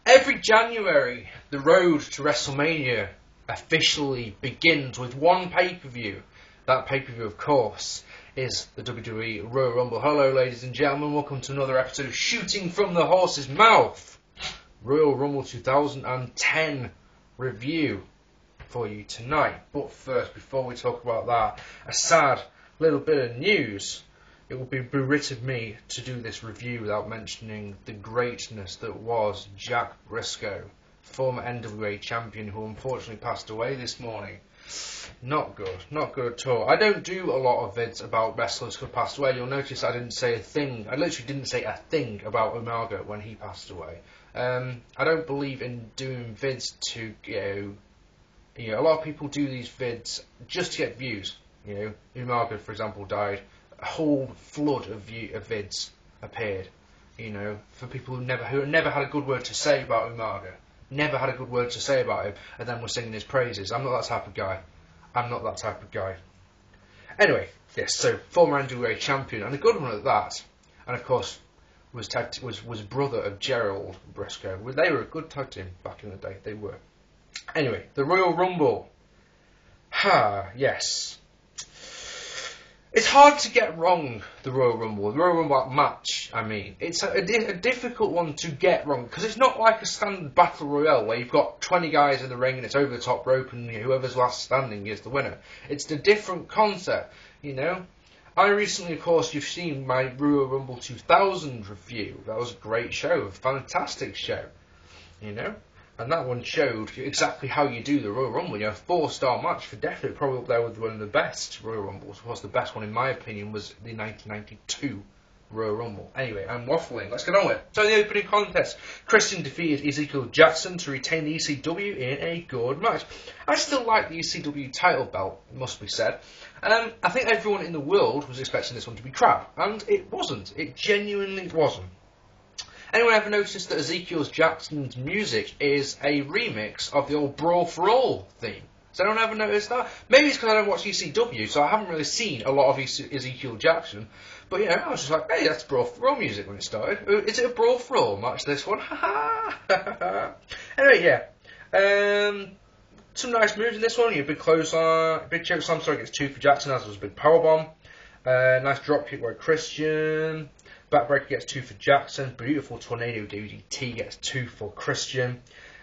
Every January, the road to WrestleMania officially begins with one pay-per-view. That pay-per-view, of course, is the WWE Royal Rumble. Hello, ladies and gentlemen. Welcome to another episode of Shooting from the Horse's Mouth. Royal Rumble 2010 review for you tonight. But first, before we talk about that, a sad little bit of news. It would be remiss of me to do this review without mentioning the greatness that was Jack Brisco, former NWA champion who unfortunately passed away this morning. Not good at all. I don't do a lot of vids about wrestlers who passed away. You'll notice I didn't say a thing. I literally didn't say a thing about Umaga when he passed away. I don't believe in doing vids to, you know, a lot of people do these vids just to get views. You know, Umaga, for example, died. A whole flood of vids appeared, you know, for people who never had a good word to say about Umaga, never had a good word to say about him, and then were singing his praises. I'm not that type of guy. Anyway, yes, so former NWA champion and a good one at that, and of course was brother of Gerald Brisco. They were a good tag team back in the day. They were. Anyway, the Royal Rumble. Yes. It's hard to get wrong, the Royal Rumble match, I mean. It's a difficult one to get wrong, because it's not like a standard Battle Royale where you've got 20 guys in the ring and it's over the top rope and whoever's last standing is the winner. It's a different concept, you know. I recently, of course, you've seen my Royal Rumble 2000 review. That was a great show, a fantastic show, you know. And that one showed exactly how you do the Royal Rumble. You know, a 4-star match for definite, probably up there with one of the best Royal Rumbles. Of course, the best one, in my opinion, was the 1992 Royal Rumble. Anyway, I'm waffling. Let's get on with it. So, the opening contest, Christian defeated Ezekiel Jackson to retain the ECW in a good match. I still like the ECW title belt, it must be said. I think everyone in the world was expecting this one to be crap, and it wasn't. It genuinely wasn't. Anyone ever noticed that Ezekiel Jackson's music is a remix of the old Brawl for All theme? Has anyone ever noticed that? Maybe it's because I don't watch ECW, so I haven't really seen a lot of Ezekiel Jackson. But, you know, I was just like, hey, that's Brawl for All music when it started. Is it a Brawl for All match, this one? Anyway, yeah. Some nice moves in this one. Big clothesline, big choke slam, gets 2 for Jackson, as was a big powerbomb. Nice drop kick by Christian. Backbreaker gets 2 for Jackson. Beautiful tornado DDT gets 2 for Christian.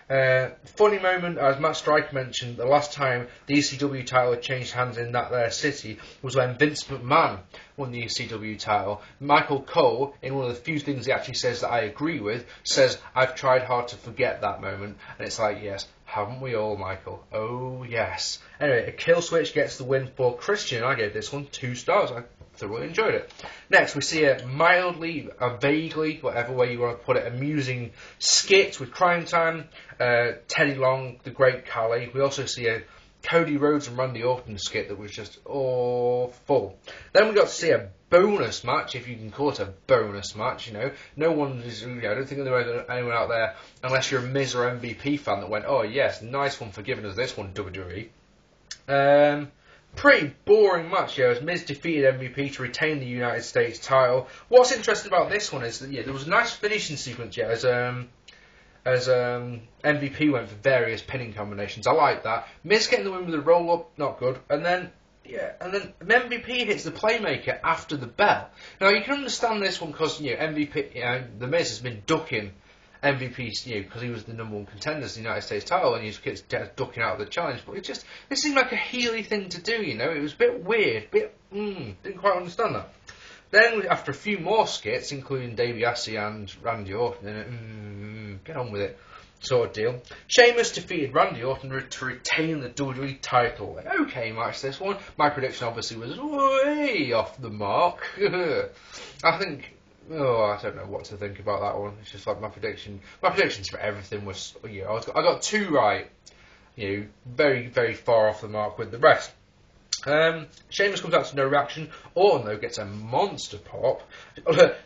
Funny moment, as Matt Striker mentioned, the last time the ECW title had changed hands in that there city was when Vince McMahon won the ECW title. Michael Cole, in one of the few things he actually says that I agree with, says, "I've tried hard to forget that moment." And it's like, yes, haven't we all, Michael? Oh, yes. Anyway, a kill switch gets the win for Christian. I gave this one 2 stars. I thoroughly enjoyed it. Next, we see a mildly, a vaguely, whatever way you want to put it, amusing skit with Crime Time, Teddy Long, the Great Khali. We also see a Cody Rhodes and Randy Orton skit that was just awful. Then we got to see a bonus match, if you can call it a bonus match, you know. No one is, I don't think there was anyone out there, unless you're a Miz or MVP fan, that went, oh yes, nice one for giving us this one, WWE. Pretty boring match here, as Miz defeated MVP to retain the United States title. What's interesting about this one is that, yeah, there was a nice finishing sequence, yeah, as MVP went for various pinning combinations. I like that. Miz getting the win with a roll-up, not good. And then MVP hits the Playmaker after the bell. Now, you can understand this one because, you know, MVP, the Miz has been ducking MVP, you know, because he was the number 1 contender to the United States title, and he's ducking out of the challenge. But it seemed like a Healy thing to do, you know. It was a bit weird, didn't quite understand that. Then, after a few more skits, including DiBiase and Randy Orton, get on with it, sort of deal. Sheamus defeated Randy Orton to retain the WWE title. Okay match, this one. My prediction obviously was way off the mark. I think, I don't know what to think about that one. It's just like my predictions for everything was, you know, I got 2 right. You know, very, very far off the mark with the rest. Sheamus comes out to no reaction. Orton, though, gets a monster pop.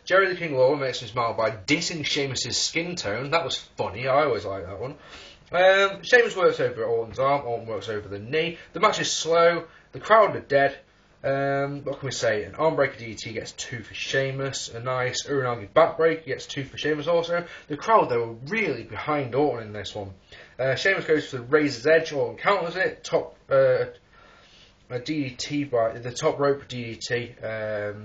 Jerry the King Lawler makes him smile by dissing Sheamus' skin tone. That was funny. I always like that one. Sheamus works over Orton's arm. Orton works over the knee. The match is slow. The crowd are dead. What can we say? An armbreaker DDT gets 2 for Sheamus. A nice Uranagi backbreaker gets 2 for Sheamus also. The crowd, they were really behind Orton in this one. Sheamus goes for the Razor's Edge. Orton counters it. A DDT by the top rope DDT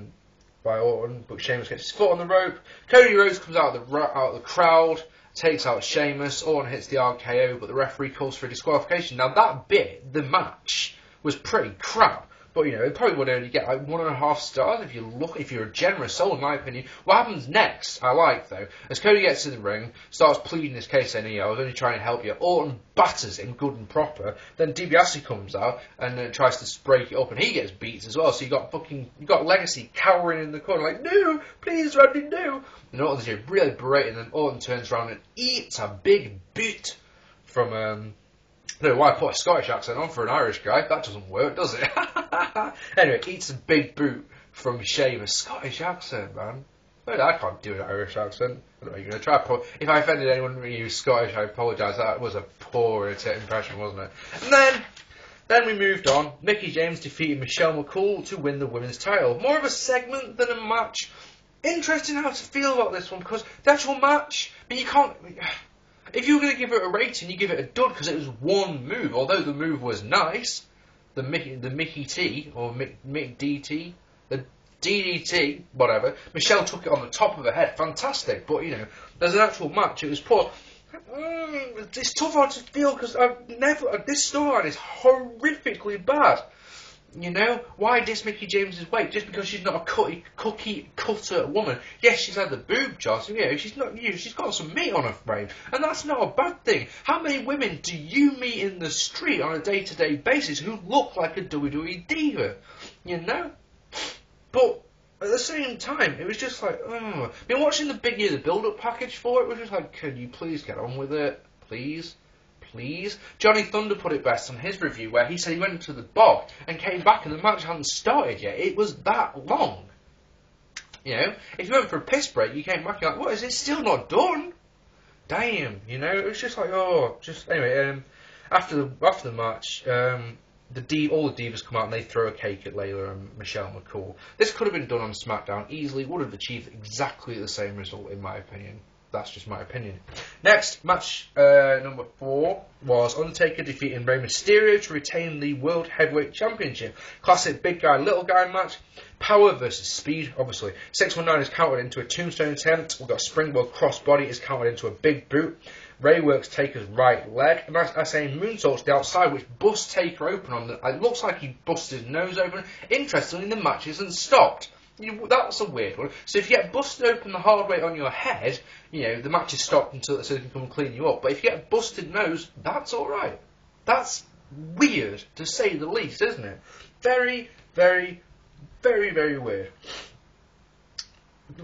by Orton, but Sheamus gets his foot on the rope. Cody Rhodes comes out of the crowd, takes out Sheamus. Orton hits the RKO, but the referee calls for a disqualification. Now that bit, the match, was pretty crap. But you know, it probably would only get like 1.5 stars if you're a generous soul, in my opinion. What happens next, I like though, as Cody gets to the ring, starts pleading his case, saying, I was only trying to help you. Orton batters him good and proper. Then DiBiase comes out and tries to break it up, and he gets beat as well. So you got Legacy cowering in the corner, like, no, please, Randy, no. And Orton's here really berating, and Orton turns around and eats a big boot from I don't know why I put a Scottish accent on for an Irish guy. That doesn't work, does it? Anyway, eats a big boot from Sheamus. Scottish accent, man. I can't do an Irish accent. I don't know, you're going to try. If I offended anyone who's Scottish, I apologise. That was a poor impression, wasn't it? And then we moved on. Mickie James defeated Michelle McCool to win the women's title. More of a segment than a match. Interesting how to feel about this one, because the actual match, but you can't... If you were going to give it a rating, you give it a dud because it was one move. Although the move was nice, the Mickey T or Mick DT, the DDT, whatever. Michelle took it on the top of her head, fantastic. But you know, there's an actual match. It was poor. It's tough hard to feel because this storyline is horrifically bad. You know, why diss Mickie James's weight just because she's not a cookie cutter woman? Yes, she's had the boob jobs, you know, she's got some meat on her frame, and that's not a bad thing. How many women do you meet in the street on a day-to-day basis who look like a WWE diva? You know? But at the same time, it was just like, I mean, watching the build-up package for it was just like, can you please get on with it? Please? Johnny Thunder put it best on his review, where he said he went into the bog and came back and the match hadn't started yet. It was that long. You know, if you went for a piss break, you came back and you're like, what, is it still not done? Damn, you know, it was just like, anyway, after the match, all the divas come out and they throw a cake at Layla and Michelle McCool. This could have been done on SmackDown easily, would have achieved exactly the same result, in my opinion. That's just my opinion. Next, match number 4 was Undertaker defeating Rey Mysterio to retain the World Heavyweight Championship. Classic big guy, little guy match. Power versus speed, obviously. 619 is countered into a tombstone attempt. We've got springboard crossbody is countered into a big boot. Ray works Taker's right leg. And I say moonsault to the outside, which busts Taker open it looks like he busted his nose open. Interestingly, the match isn't stopped. That's a weird one. So if you get busted open the hard way on your head, you know, the match is stopped so they can come and clean you up. But if you get a busted nose, that's alright. That's weird, to say the least, isn't it? Very, very, very, very weird.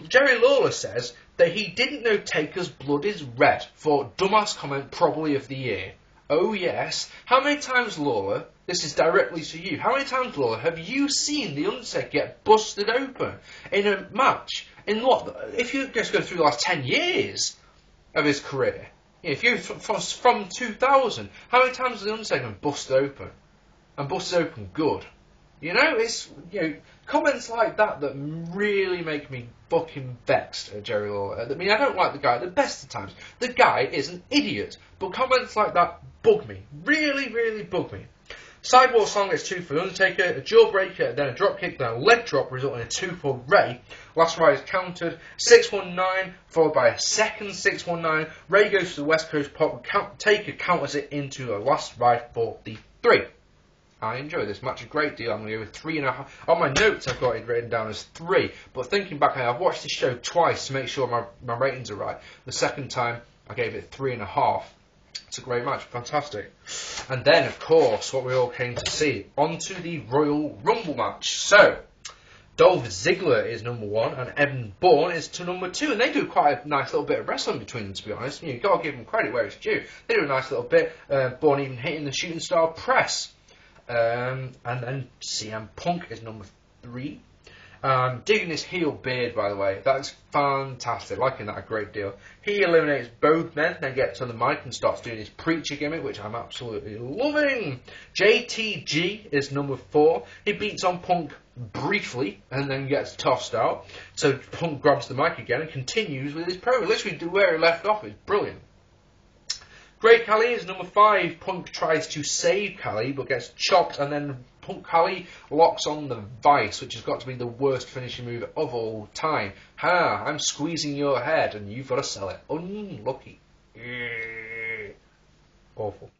Jerry Lawler says that he didn't know Taker's blood is red for dumbass comment probably of the year. Oh yes. How many times, Lawler, this is directly to you, how many times, Lawler, have you seen The Undertaker get busted open in a match? In what? If you just go through the last 10 years of his career, if you from 2000, how many times has The Undertaker been busted open? And busted open good? You know, it's, you know, comments like that really make me fucking vexed at Jerry Lawler. I mean, I don't like the guy at the best of times. The guy is an idiot. But comments like that bug me. Really, really bug me. Sidewalk song gets 2 for The Undertaker, a jawbreaker, then a dropkick, then a leg drop, resulting in 2 for Ray. Last ride is countered. 619, followed by a second 619. Ray goes to the West Coast pop. Taker counters it into a last ride for the 3. I enjoy this match a great deal. I'm going to go with 3.5. On my notes, I've got it written down as 3. But thinking back, I've watched this show twice to make sure my ratings are right. The second time, I gave it 3.5. It's a great match, fantastic. And then, of course, what we all came to see, onto the Royal Rumble match. So, Dolph Ziggler is number 1, and Evan Bourne is to number 2, and they do quite a nice little bit of wrestling between them, to be honest. You've got to give them credit where it's due. They do a nice little bit, Bourne even hitting the shooting star press. And then CM Punk is number 3. Digging his heel beard, by the way. That's fantastic. Liking that a great deal. He eliminates both men, then gets on the mic and starts doing his preacher gimmick, which I'm absolutely loving. JTG is number 4. He beats on Punk briefly and then gets tossed out. So Punk grabs the mic again and continues with his promo. Literally where he left off. It's brilliant. Great Khali is number 5. Punk tries to save Khali but gets chopped, and then Punk Khali locks on the Vice, which has got to be the worst finishing move of all time. Ha, I'm squeezing your head and you've got to sell it. Unlucky. Awful.